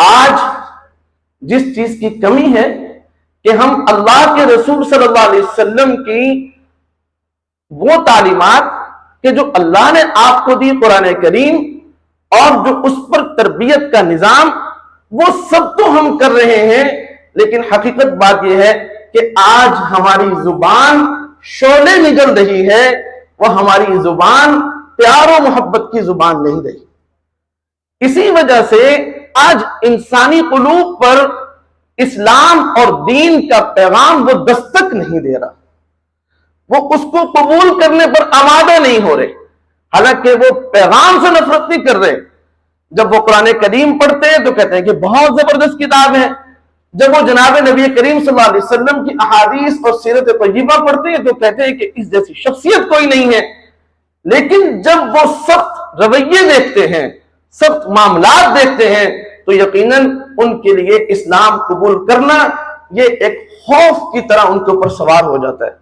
آج جس چیز کی کمی ہے کہ ہم اللہ کے رسول صلی اللہ علیہ وسلم کی وہ تعلیمات کہ جو اللہ نے آپ کو دی قرآن کریم اور جو اس پر تربیت کا نظام، وہ سب تو ہم کر رہے ہیں، لیکن حقیقت بات یہ ہے کہ آج ہماری زبان شعلے نگل رہی ہے، وہ ہماری زبان پیار و محبت کی زبان نہیں رہی۔ اسی وجہ سے آج انسانی قلوب پر اسلام اور دین کا پیغام وہ دستک نہیں دے رہا، وہ اس کو قبول کرنے پر آمادہ نہیں ہو رہے، حالانکہ وہ پیغام سے نفرت نہیں کر رہے۔ جب وہ قرآن کریم پڑھتے ہیں تو کہتے ہیں کہ بہت زبردست کتاب ہے، جب وہ جناب نبی کریم صلی اللہ علیہ وسلم کی احادیث اور سیرت طیبہ پڑھتے ہیں تو کہتے ہیں کہ اس جیسی شخصیت کوئی نہیں ہے۔ لیکن جب وہ سخت رویے دیکھتے ہیں، سخت معاملات دیکھتے ہیں، تو یقیناً ان کے لیے اسلام قبول کرنا یہ ایک خوف کی طرح ان کے اوپر سوار ہو جاتا ہے۔